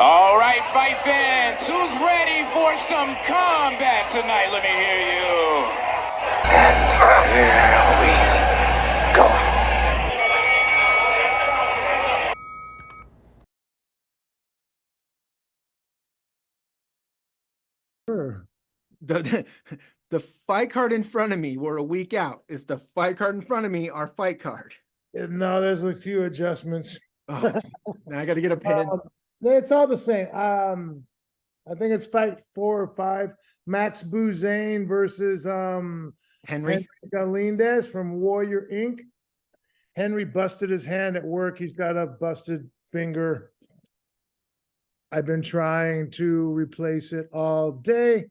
All right, fight fans, who's ready for some combat tonight? Let me hear you. Here we go. The the fight card in front of me, we're a week out. Is the fight card in front of me our fight card? No, there's a few adjustments. Oh, geez. Now I got to get a pen. It's all the same. I think it's fight 4 or 5. Max Buzane versus Henry. Galindez from Warrior Inc. Henry busted his hand at work. He's got a busted finger. I've been trying to replace it all day.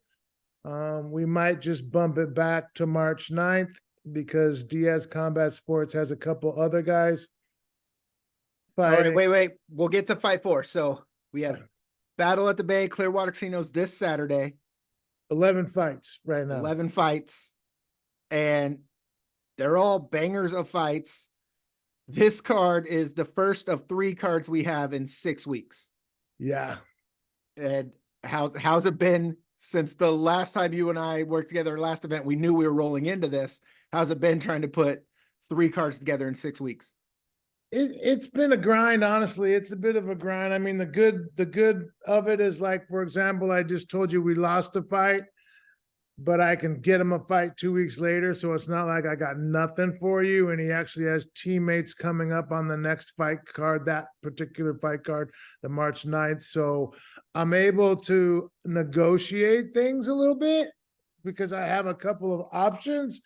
We might just bump it back to March 9th because Diaz Combat Sports has a couple other guys fighting. All right, wait. We'll get to fight 4. So we have Battle at the Bay, Clearwater Casinos this Saturday. 11 fights right now. 11 fights. And they're all bangers of fights. This card is the first of 3 cards we have in 6 weeks. Yeah. And how's it been since the last time you and I worked together, last event, we knew we were rolling into this. How's it been trying to put 3 cards together in 6 weeks? It's been a grind, honestly. It's a bit of a grind. I mean, the good of it is, like, for example, I just told you we lost a fight, but I can get him a fight 2 weeks later. So it's not like I got nothing for you. And he actually has teammates coming up on the next fight card, that particular fight card, the March 9th. So I'm able to negotiate things a little bit because I have a couple of options,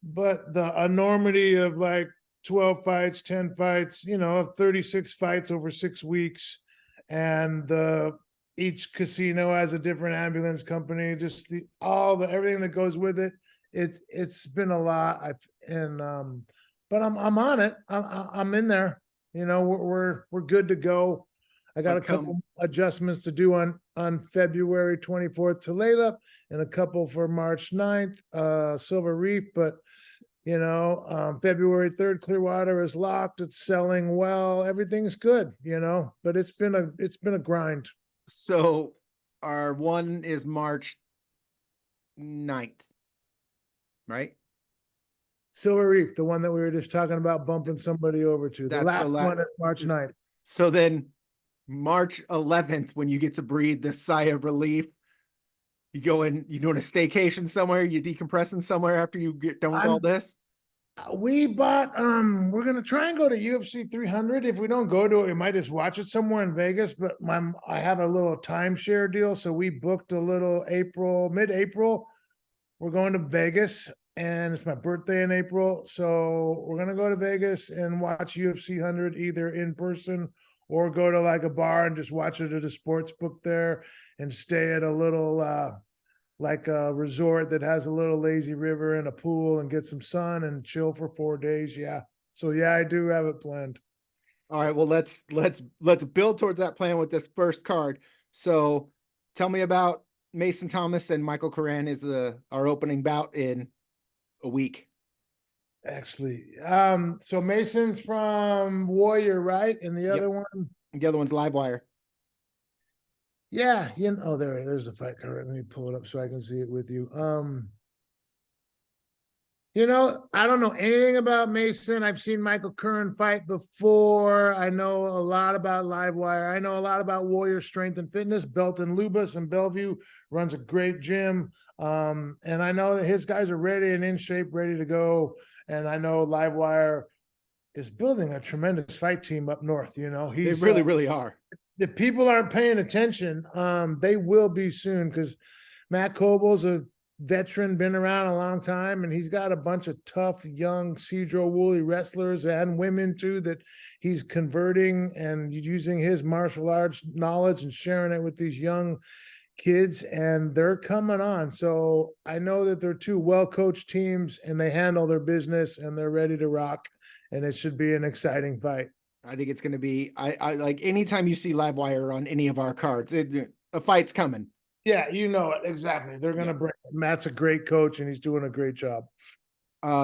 but the enormity of like 12 fights, 10 fights, 36 fights over 6 weeks. And each casino has a different ambulance company, just everything that goes with it. It's been a lot. But I'm on it. I'm in there. We're good to go. I got a couple adjustments to do on February 24th to Layla and a couple for March 9th, Silver Reef, but February 3rd, Clearwater is locked. It's selling well. Everything's good, but it's been a grind. So our one is March 9th, right? Silver Reef, the one that we were just talking about bumping somebody over to. That's the last one is March 9th. So then March 11th, when you get to breathe this sigh of relief, you doing a staycation somewhere, you decompressing somewhere after you get done with all this? We bought, we're going to try and go to UFC 300. If we don't go to it, we might just watch it somewhere in Vegas, but I have a little timeshare deal. So we booked a little mid-April. We're going to Vegas and it's my birthday in April. So we're going to go to Vegas and watch UFC 100 either in person or go to like a bar and just watch it at a sports book there and stay at a little, like a resort that has a little lazy river and a pool and get some sun and chill for 4 days. Yeah. So yeah, I do have it planned. All right. Well, let's build towards that plan with this first card. So tell me about Mason Thomas and Michael Curran is our opening bout in a week. Actually, so Mason's from Warrior, right? And the other one? The other one's Livewire. Yeah, there's the fight card. Let me pull it up so I can see it with you. I don't know anything about Mason. I've seen Michael Curran fight before. I know a lot about Livewire. I know a lot about Warrior Strength and Fitness. Belton Lubas in Bellevue runs a great gym. And I know that his guys are ready and in shape, ready to go. And I know Livewire is building a tremendous fight team up north. They really, really are. If people aren't paying attention, they will be soon because Matt Coble's a veteran, been around a long time, and he's got a bunch of tough, young Cedro Woolley wrestlers and women too that he's converting and using his martial arts knowledge and sharing it with these young kids, and they're coming on. So I know that they're 2 well-coached teams and they handle their business and they're ready to rock, and it should be an exciting fight. I think it's going to be, I like anytime you see Livewire on any of our cards, a fight's coming. Yeah, it. Exactly. They're going to bring it. Matt's a great coach and he's doing a great job.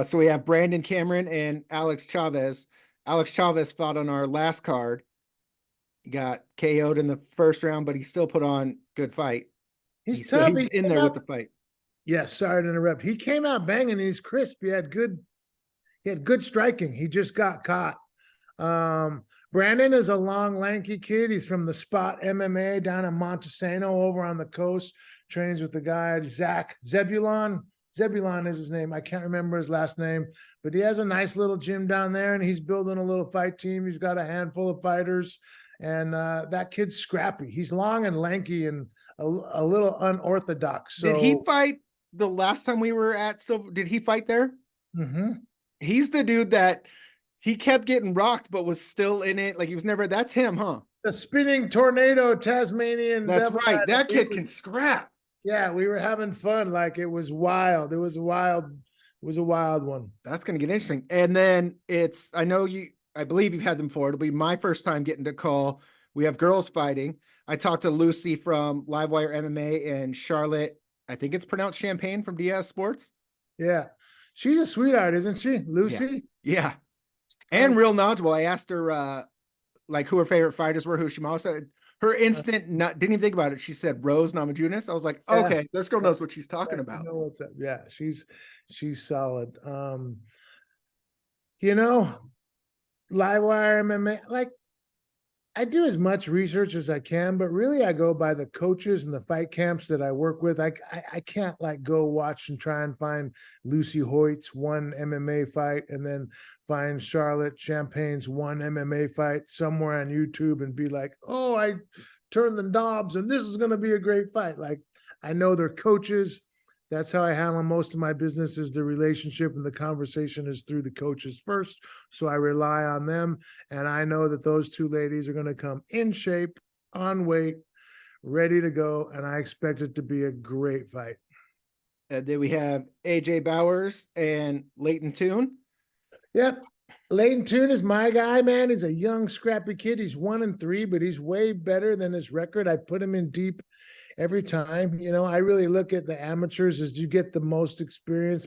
So we have Brandon Cameron and Alex Chavez. Alex Chavez fought on our last card. He got KO'd in the first round, but he still put on good fight. He's So tough. he was He in came there out- with the fight. Yeah, sorry to interrupt. He came out banging. He's crisp. He had good striking. He just got caught. Brandon is a long, lanky kid. He's from the Spot MMA down in Montesano over on the coast. Trains with the guy, Zach Zebulon. Zebulon is his name. I can't remember his last name, but he has a nice little gym down there and he's building a little fight team. He's got a handful of fighters and that kid's scrappy. He's long and lanky and a little unorthodox. So Did he fight the last time we were at Silver? Did he fight there? Mhm. He's the dude that he kept getting rocked, but was still in it. Like he was never, that's him, huh? The spinning tornado Tasmanian. That's devil right. head. That kid can scrap. Yeah, we were having fun. Like it was wild. It was a wild one. That's going to get interesting. And then I believe you've had them before. It'll be my first time getting to call. We have girls fighting. I talked to Lucy from Livewire MMA and Charoltte. I think it's pronounced Champagne from Diaz Sports. Yeah. She's a sweetheart, isn't she? Lucy? Yeah. And real knowledgeable. I asked her, who her favorite fighters were, who she most said. Her instant, didn't even think about it. She said Rose Namajunas. I was like, Yeah. okay, this girl knows what she's talking I about. know what's up. Yeah, she's solid. You know, Livewire MMA, like I do as much research as I can, but really I go by the coaches and the fight camps that I work with. I can't like go watch and try and find Lucy Hoyt's one MMA fight and then find Charlotte Champagne's one MMA fight somewhere on YouTube and be like, oh, I turned the knobs and this is going to be a great fight. Like I know their coaches. That's how I handle most of my business is the relationship and the conversation is through the coaches first. So I rely on them. And I know that those two ladies are going to come in shape, on weight, ready to go. And I expect it to be a great fight. Then we have AJ Bowers and Lleyton Toon. Yep. Lleyton Toon is my guy, man. He's a young, scrappy kid. He's 1-3, but he's way better than his record. I put him in deep every time. You know, I really look at the amateurs as you get the most experience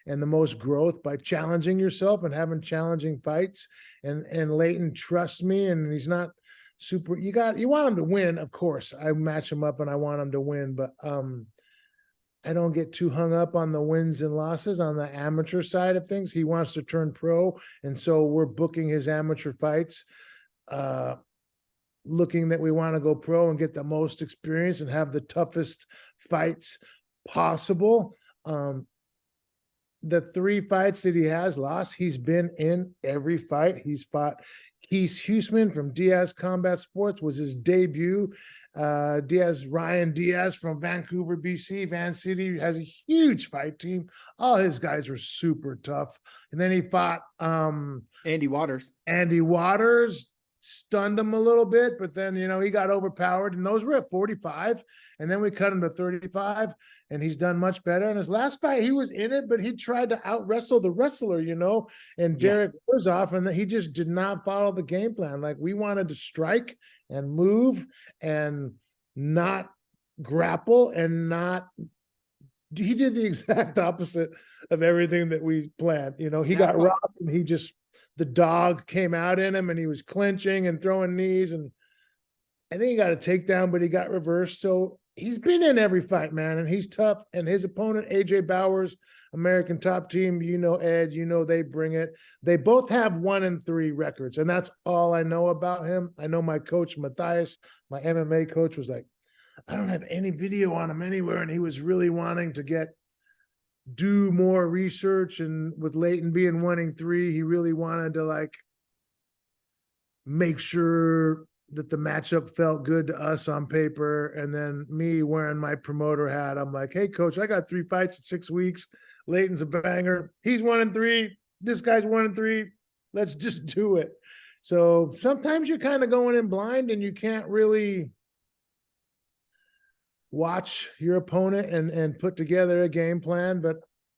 and the most growth by challenging yourself and having challenging fights. And Lleyton trusts me, and he's not super. You want him to win, of course. I match him up and I want him to win, but I don't get too hung up on the wins and losses on the amateur side of things. He wants to turn pro, and so we're booking his amateur fights, looking that we want to go pro and get the most experience and have the toughest fights possible. The 3 fights that he has lost, he's been in every fight. He's fought Keith Huseman from Diaz Combat Sports was his debut. Ryan Diaz from Vancouver, BC. Van City has a huge fight team. All his guys are super tough. And then he fought Andy Waters. Andy Waters, stunned him a little bit, but then, you know, he got overpowered and those were at 45 and then we cut him to 35 and he's done much better. In his last fight, he was in it, but he tried to out wrestle the wrestler, you know, and Derek Wurzauf, and he just did not follow the game plan. Like we wanted to strike and move and not grapple and he did the exact opposite of everything that we planned. You know, he got robbed and the dog came out in him and he was clinching and throwing knees, and I think he got a takedown, but he got reversed. So he's been in every fight, man, and he's tough. And his opponent, AJ Bowers, American Top Team, you know, Ed, you know, they bring it. They both have 1-3 records, and that's all I know about him. I know my coach, Matthias, my MMA coach, was like, I don't have any video on him anywhere, and he was really wanting to do more research, and with Lleyton being 1-3, he really wanted to like make sure that the matchup felt good to us on paper. And then me wearing my promoter hat, I'm like, hey coach, I got 3 fights in 6 weeks. Lleyton's a banger. He's 1-3. This guy's 1-3. Let's just do it. So sometimes you're kind of going in blind and you can't really watch your opponent and put together a game plan. But,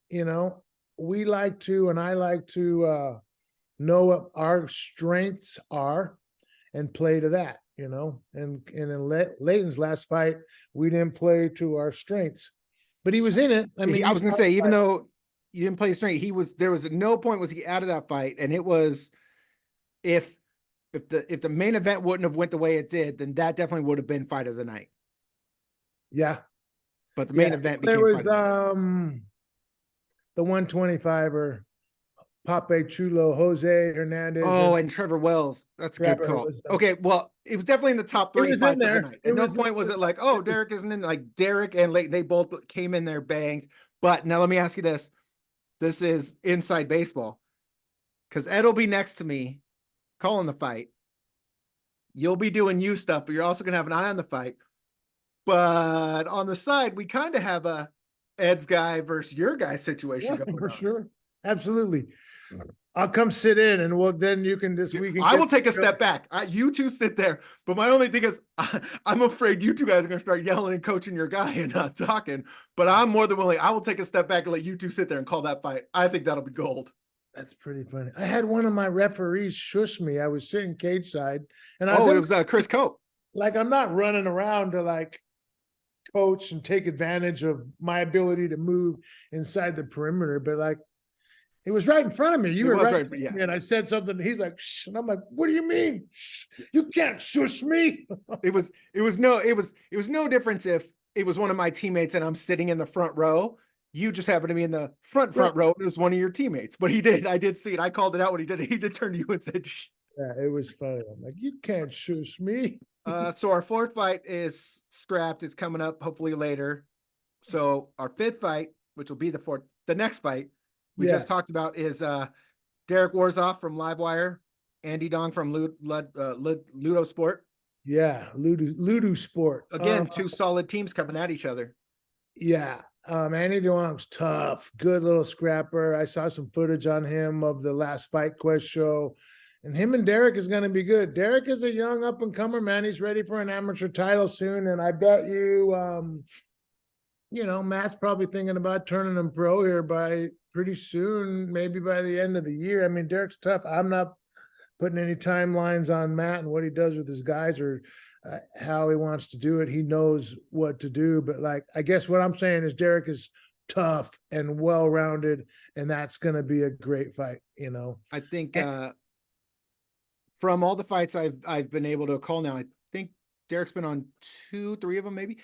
you know, we like to, and I like to know what our strengths are and play to that, you know. And in Lleyton's last fight, we didn't play to our strengths, but he was in it. I mean, I was going to say, even though you didn't play straight, there was at no point was he out of that fight. And it was, if if the main event wouldn't have went the way it did, then that definitely would have been fight of the night. Yeah. But the main event became there was fight of the night. The 125er, Pape Chulo, Jose Hernandez. Oh, and Trevor Wells. That's a good call. Okay, well, it was definitely in the top 3 fights of the night. At no point was it like, oh, Derek isn't in. Like Derek and Lleyton, they both came in there banged. But now let me ask you this. This is inside baseball. Because Ed will be next to me calling the fight. You'll be doing you stuff, but you're also going to have an eye on the fight. But on the side, we kind of have a Ed's guy versus your guy situation going for on. Sure. Absolutely. I'll come sit in and then you can I will take a step back. You two sit there. But my only thing is I'm afraid you two guys are going to start yelling and coaching your guy and not talking. But I'm more than willing. I will take a step back and let you two sit there and call that fight. I think that'll be gold. That's pretty funny. I had one of my referees shush me. I was sitting cage side, and it was Chris Cope. Like, I'm not running around to like coach and take advantage of my ability to move inside the perimeter, but like it was right in front of me. You were right, yeah. And I said something. He's like, shh, and I'm like, what do you mean? Shh, you can't shush me. It was no difference if it was one of my teammates and I'm sitting in the front row. You just happened to be in the front row. It was one of your teammates, but I did see it. I called it out when he did it. He did turn to you and said, shh. Yeah, it was funny. I'm like, you can't shush me. So our 4th fight is scrapped. It's coming up hopefully later. So our 5th fight, which will be the next fight we just talked about is Derek Wurzauf from Livewire, Andy Dong from Ludo Sport. Yeah, Ludo Sport. Again, 2 solid teams coming at each other. Yeah. Andy Duong's tough, good little scrapper. I saw some footage on him of the last Fight Quest show, and him and Derek is going to be good. Derek is a young up and comer, man. He's ready for an amateur title soon, and I bet you, Matt's probably thinking about turning him pro here by pretty soon, maybe by the end of the year. I mean, Derek's tough. I'm not putting any timelines on Matt and what he does with his guys or how he wants to do it. He knows what to do, but like, I guess what I'm saying is Derek is tough and well-rounded, and that's going to be a great fight. I think from all the fights I've been able to call now, I think Derek's been on 2-3 of them, maybe.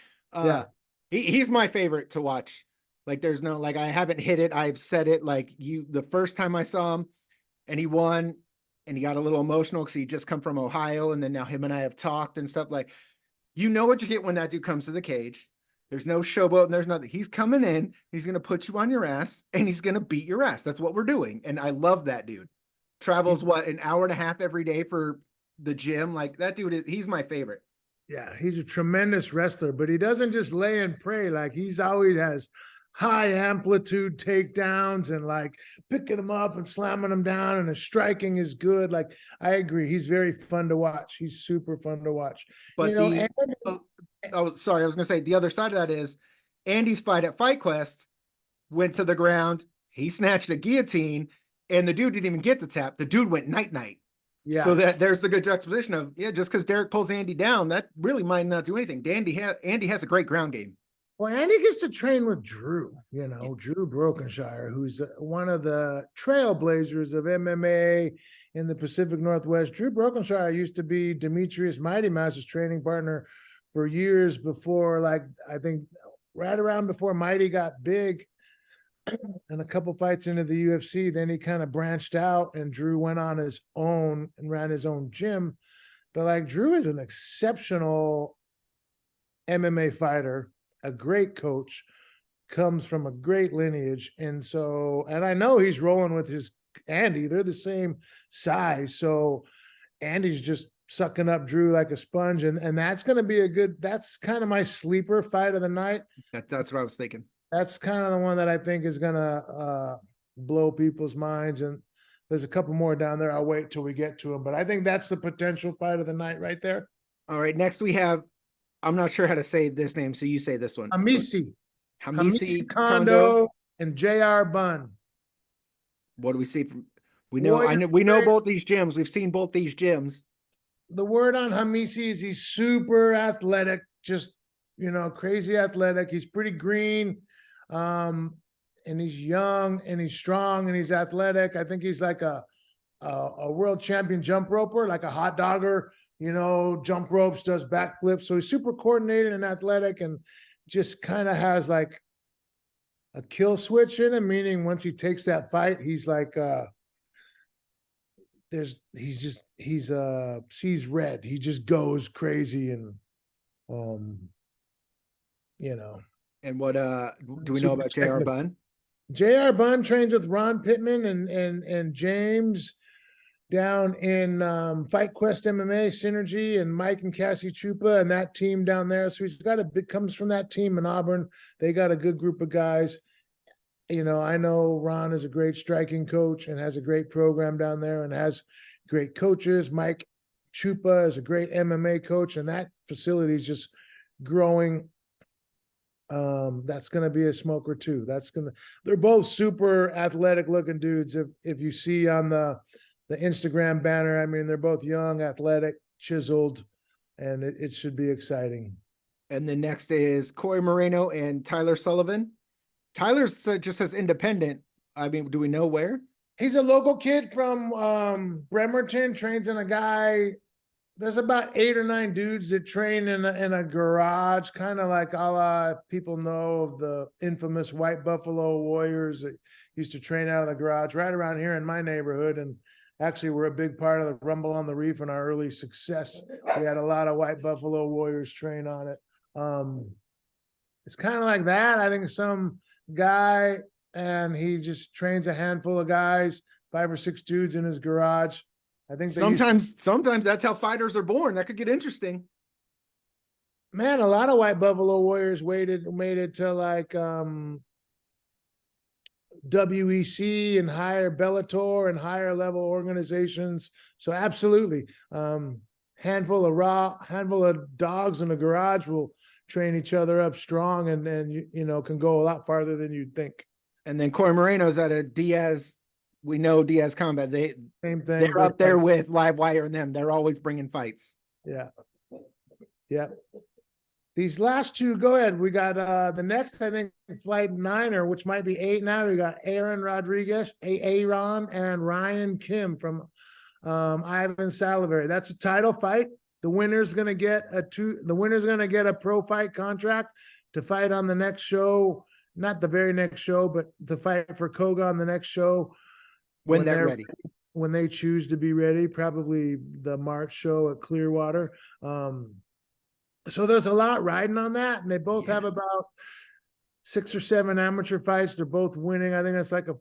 He's my favorite to watch. Like, there's no, like, I haven't hit it. I've said it like the first time I saw him and he won, and he got a little emotional because he just come from Ohio. And then now him and I have talked and stuff. Like, what you get when that dude comes to the cage. There's no showboat and there's nothing. He's coming in. He's going to put you on your ass and he's going to beat your ass. That's what we're doing. And I love that dude. Travels an hour and a half every day for the gym. Like, that dude he's my favorite. Yeah. He's a tremendous wrestler, but he doesn't just lay and pray. Like, he's always has high amplitude takedowns and like picking them up and slamming them down, and his striking is good. Like, I agree. He's very fun to watch. He's super fun to watch. But sorry. I was going to say the other side of that is Andy's fight at Fight Quest went to the ground. He snatched a guillotine and the dude didn't even get the tap. The dude went night. Yeah. So there's the good juxtaposition of, just because Derek pulls Andy down, that really might not do anything. Andy has a great ground game. Well, Andy gets to train with Drew, Drew Brokenshire, who's one of the trailblazers of MMA in the Pacific Northwest. Drew Brokenshire used to be Demetrius Mighty Mouse's training partner for years before, like, I think right around before Mighty got big and a couple fights into the UFC. Then he kind of branched out and Drew went on his own and ran his own gym. But like, Drew is an exceptional MMA fighter, a great coach, comes from a great lineage. And I know he's rolling with his Andy. They're the same size. So Andy's just sucking up Drew like a sponge. And that's going to be that's kind of my sleeper fight of the night. That's what I was thinking. That's kind of the one that I think is going to blow people's minds. And there's a couple more down there. I'll wait till we get to them. But I think that's the potential fight of the night right there. All right. Next we have, I'm not sure how to say this name, so you say this one. Hamasi, Kondo, and JR Bunn. What do we see from? We know both these gyms. We've seen both these gyms. The word on Hamasi is he's super athletic, just crazy athletic. He's pretty green, and he's young and he's strong and he's athletic. I think he's like a a world champion jump roper, like a hot dogger, jump ropes, does backflips. So he's super coordinated and athletic, and just kind of has like a kill switch in him, meaning once he takes that fight, he's like, sees red. He just goes crazy, and And what do we know about JR Bunn? JR Bunn trains with Ron Pittman and James down in Fight Quest MMA Synergy, and Mike and Cassie Chupa and that team down there. So he's got comes from that team in Auburn. They got a good group of guys. I know Ron is a great striking coach and has a great program down there and has great coaches. Mike Chupa is a great MMA coach, and that facility is just growing. That's going to be a smoker too. They're both super athletic looking dudes. If you see on the Instagram banner, I mean, they're both young, athletic, chiseled, and it should be exciting. And the next is Corey Moreno and Tyler Sullivan. Tyler's just says independent. I mean, do we know where? He's a local kid from Bremerton, trains in a guy. There's about 8 or 9 dudes that train in a garage, kind of like a la people know of the infamous White Buffalo Warriors that used to train out of the garage right around here in my neighborhood. And actually, we're a big part of the Rumble on the Reef and our early success. We had a lot of White Buffalo Warriors train on it. It's kind of like that. I think some guy, and he just trains a handful of guys, 5 or 6 dudes in his garage. I think sometimes that's how fighters are born. That could get interesting. Man, a lot of White Buffalo Warriors made it to like WEC and higher Bellator and higher level organizations. So absolutely. Handful of dogs in the garage will train each other up strong and can go a lot farther than you'd think. And then Corey Moreno's at a Diaz. We know Diaz Combat. Same thing. They're up there with Live Wire and them. They're always bringing fights. Yeah. These last two, go ahead. We got the next, I think, flight 9, or which might be 8 now. We got Aaron Rodriguez, Aaron, and Ryan Kim from Ivan Salivary. That's a title fight. The winner's gonna get a pro fight contract to fight on the next show. Not the very next show, but to fight for Koga on the next show. When they're ready. When they choose to be ready, probably the March show at Clearwater. So there's a lot riding on that, and they both have about 6 or 7 amateur fights. They're both winning. I think it's like a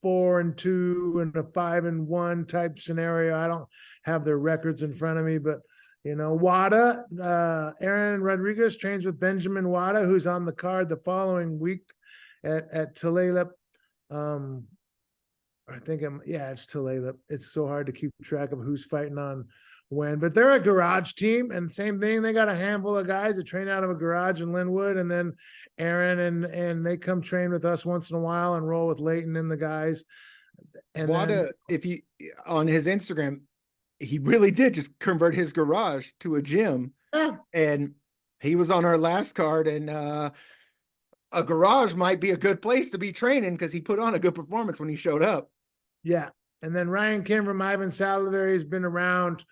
4-2 and a 5-1 type scenario. I don't have their records in front of me, but Wada, Aaron Rodriguez trains with Benjamin Wada, who's on the card the following week at Tulalip. It's Tulalip. It's so hard to keep track of who's fighting on when, but they're a garage team, and same thing. They got a handful of guys that train out of a garage in Linwood, and then Aaron and they come train with us once in a while and roll with Lleyton and the guys. And Wada, if you on his Instagram, he really did just convert his garage to a gym. Yeah. And he was on our last card, and a garage might be a good place to be training because he put on a good performance when he showed up. Yeah. And then Ryan Kim from Ivan Salivary has been around.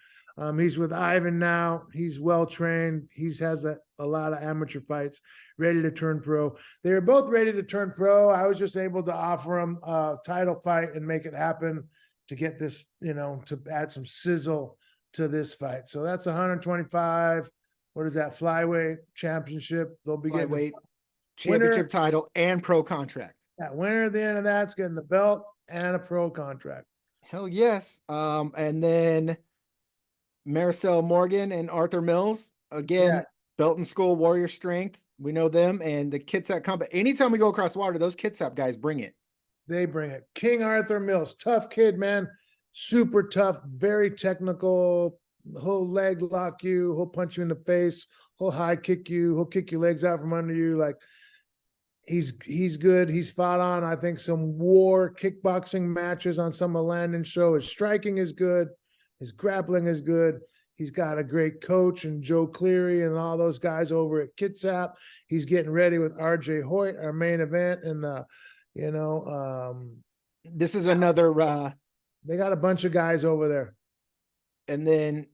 He's with Ivan now. He's well-trained. He has a lot of amateur fights, ready to turn pro. They were both ready to turn pro. I was just able to offer them a title fight and make it happen to get this, to add some sizzle to this fight. So that's 125. What is that? Flyweight championship. They'll be getting Flyweight championship winner, title and pro contract. Yeah, winner at the end of that's getting the belt and a pro contract. Hell yes. And then Maricel Morgan and Arthur Mills, again, belt and school, warrior strength. We know them, and the Kitsap Combat. Anytime we go across water, those Kitsap guys bring it. They bring it. King Arthur Mills, tough kid, man. Super tough, very technical. He'll leg lock you. He'll punch you in the face. He'll high kick you. He'll kick your legs out from under you. Like, he's good. He's fought on, I think, some war kickboxing matches on some of Landon's show. His striking is good. His grappling is good. He's got a great coach and Joe Cleary and all those guys over at Kitsap. He's getting ready with RJ Hoyt, our main event. And, this is another They got a bunch of guys over there. And then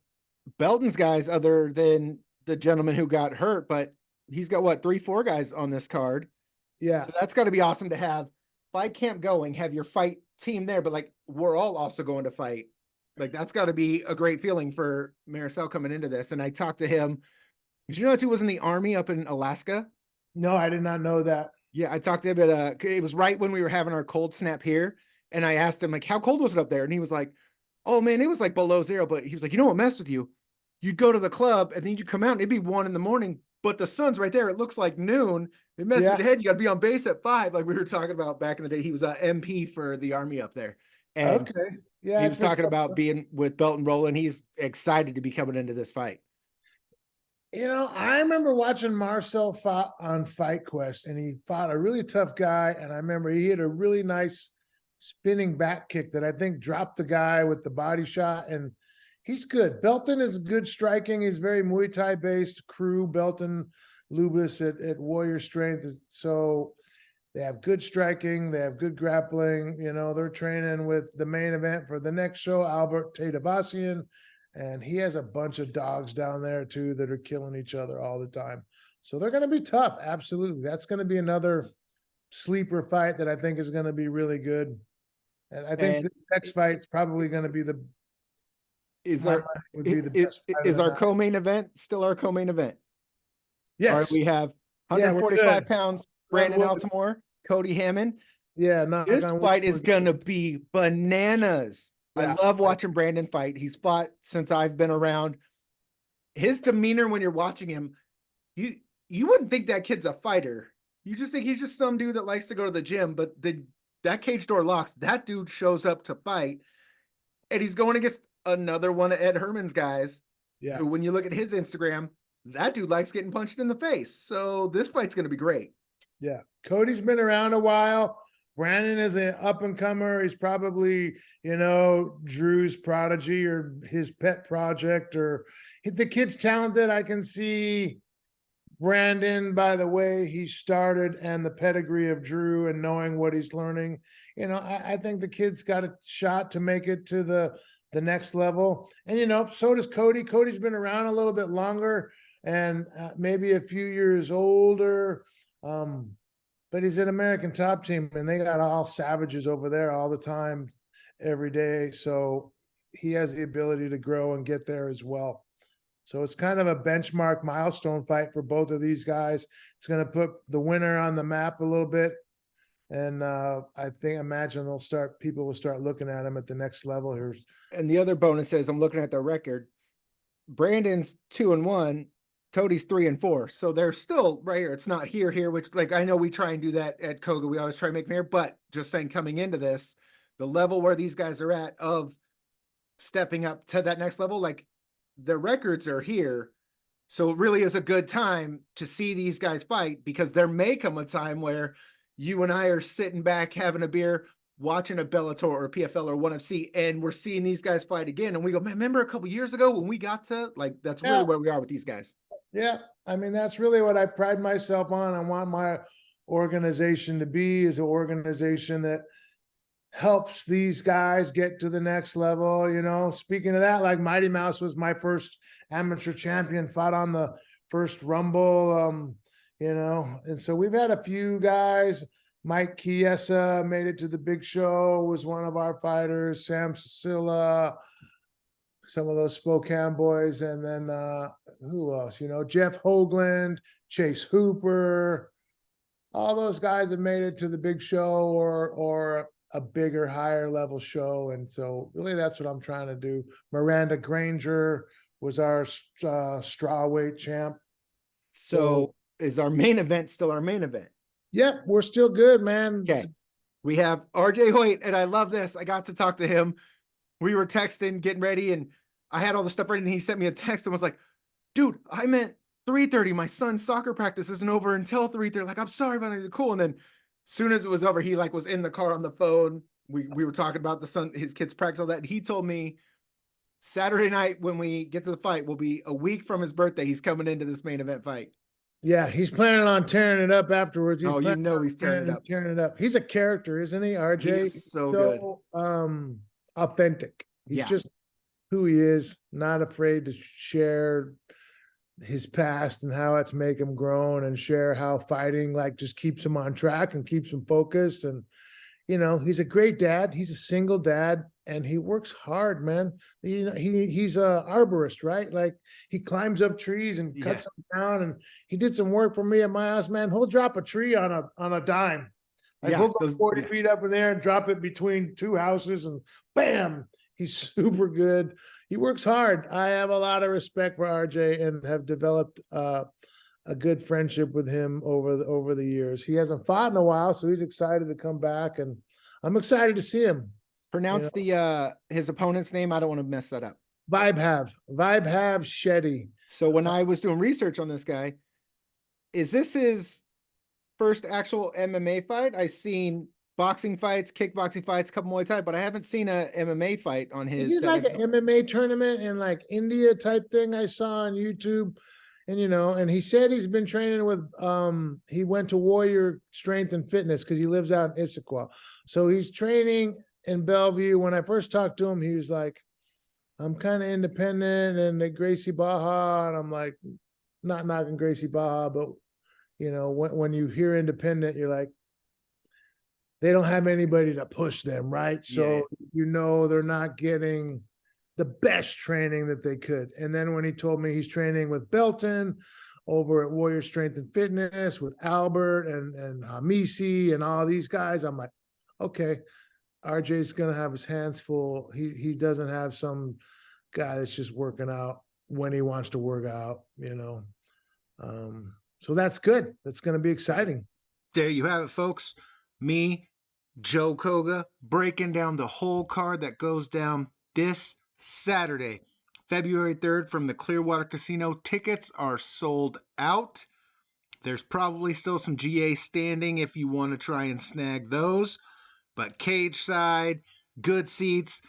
Belton's guys, other than the gentleman who got hurt, but he's got what, 3-4 guys on this card. Yeah. So that's got to be awesome to have fight camp going, have your fight team there, but like we're all also going to fight. Like that's got to be a great feeling for Maricel coming into this. And I talked to him. Did you know that he was in the Army up in Alaska? No, I did not know that. Yeah, I talked to him at it was right when we were having our cold snap here. And I asked him, like, how cold was it up there? And he was like, oh man, it was like below zero. But he was like, you know what messed with you? You'd go to the club and then you'd come out and it'd be 1 a.m, but the sun's right there. It looks like noon. It messes with the head. You got to be on base at 5. Like we were talking about back in the day. He was a MP for the Army up there. And okay. Yeah. he was talking about being with Belton Roland. He's excited to be coming into this fight. You know, I remember watching Marcel fought on Fight Quest, and he fought a really tough guy. And I remember he had a really nice spinning back kick that I think dropped the guy with the body shot. And he's good. Belton is good striking. He's very Muay Thai based crew. Belton Lubis at Warrior Strength. So they have good striking. They have good grappling. You know, they're training with the main event for the next show, Albert Tadabasian. And he has a bunch of dogs down there too that are killing each other all the time. So they're going to be tough. Absolutely. That's going to be another sleeper fight that I think is going to be really good. And I think the next fight is probably going to be is our co-main event still our co-main event? Yes. All right, we have 145 pounds, Brandon Altomare, Kody Hammond. Yeah. This fight is going to be bananas. Yeah. I love watching Brandon fight. He's fought since I've been around. His demeanor when you're watching him, you wouldn't think that kid's a fighter. You just think he's just some dude that likes to go to the gym, but that cage door locks. That dude shows up to fight, and he's going against another one of Ed Herman's guys. Yeah. Who, when you look at his Instagram, that dude likes getting punched in the face. So this fight's going to be great. Yeah. Cody's been around a while. Brandon is an up-and-comer. He's probably, you know, Drew's prodigy or his pet project, or the kid's talented. I can see Brandon by the way he started and the pedigree of Drew and knowing what he's learning. You know, I think the kid's got a shot to make it to the next level. And, you know, so does Kody. Cody's been around a little bit longer and maybe a few years older. But he's an American Top Team, and they got all savages over there all the time, every day. So he has the ability to grow and get there as well. So it's kind of a benchmark milestone fight for both of these guys. It's going to put the winner on the map a little bit. And imagine people will start looking at him at the next level here. And the other bonus is I'm looking at their record. Brandon's 2-1. Cody's 3-4. So they're still right here. It's not here, which like, I know we try and do that at Koga. We always try to make them here, but just saying coming into this, the level where these guys are at of stepping up to that next level, like their records are here. So it really is a good time to see these guys fight, because there may come a time where you and I are sitting back having a beer, watching a Bellator or a PFL or ONE FC, and we're seeing these guys fight again. And we go, man, remember a couple years ago when we got to, like, that's really where we are with these guys. Yeah. I mean, that's really what I pride myself on. I want my organization to be is an organization that helps these guys get to the next level. You know, speaking of that, like Mighty Mouse was my first amateur champion, fought on the first Rumble, you know, and so we've had a few guys. Mike Chiesa made it to the big show, was one of our fighters, Sam Sicilla, some of those Spokane boys, and then who else? You know, Jeff Hoagland, Chase Hooper, all those guys have made it to the big show or a bigger, higher level show. And so really that's what I'm trying to do. Miranda Granger was our strawweight champ. So is our main event still our main event? Yeah, we're still good, man. Okay. We have RJ Hoyt, and I love this. I got to talk to him. We were texting, getting ready, and I had all the stuff ready, and he sent me a text and was like, dude, I meant 3:30. My son's soccer practice isn't over until 3:30. Like, I'm sorry, but it's cool. And then as soon as it was over, he like was in the car on the phone. We were talking about his kids' practice, all that. And he told me Saturday night when we get to the fight will be a week from his birthday. He's coming into this main event fight. Yeah, he's planning on tearing it up afterwards. You know he's tearing it up. He's a character, isn't he, RJ? He's so good. authentic. He's Yeah. just who he is, not afraid to share his past and how it's make him grown, and share how fighting like just keeps him on track and keeps him focused. And he's a great dad. He's a single dad, and he works hard, man. He's a arborist, right? Like he climbs up trees and cuts them down. And he did some work for me at my house, man. He'll drop a tree on a dime. Like he'll go 40 feet up in there and drop it between two houses, and bam, he's super good. He works hard. I have a lot of respect for RJ and have developed a good friendship with him over the years. He hasn't fought in a while, so he's excited to come back, and I'm excited to see him. Pronounce his opponent's name. I don't want to mess that up. Vaibhav Shetty. So when I was doing research on this guy, is this his first actual MMA fight? I've seen boxing fights, kickboxing fights, a couple Muay Thai, but I haven't seen a MMA fight on his. He did like an MMA tournament in like India type thing I saw on YouTube. And, and he said he's been training with, he went to Warrior Strength and Fitness because he lives out in Issaquah. So he's training in Bellevue. When I first talked to him, he was like, I'm kind of independent and at Gracie Baja. And I'm like, not knocking Gracie Baja, but, when you hear independent, you're like, they don't have anybody to push them, right? So, they're not getting the best training that they could. And then when he told me he's training with Belton over at Warrior Strength and Fitness with Albert and Hamasi and all these guys, I'm like, okay, RJ's gonna have his hands full. He doesn't have some guy that's just working out when he wants to work out, so that's good. That's gonna be exciting. There you have it, folks. Me, Joe Koga, breaking down the whole card that goes down this Saturday, February 3rd from the Clearwater Casino. Tickets are sold out. There's probably still some GA standing if you want to try and snag those. But cage side, good seats,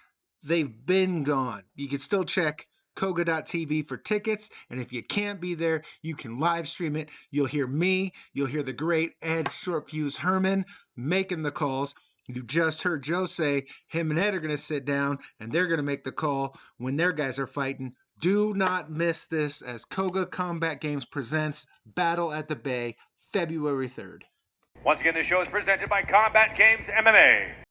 they've been gone. You can still check Koga.tv for tickets. And if you can't be there, you can live stream it. You'll hear me. You'll hear the great Ed Shortfuse Herman making the calls. You just heard Joe say him and Ed are going to sit down and they're going to make the call when their guys are fighting. Do not miss this as Koga Combat Games presents Battle at the Bay, February 3rd. Once again, the show is presented by Combat Games MMA.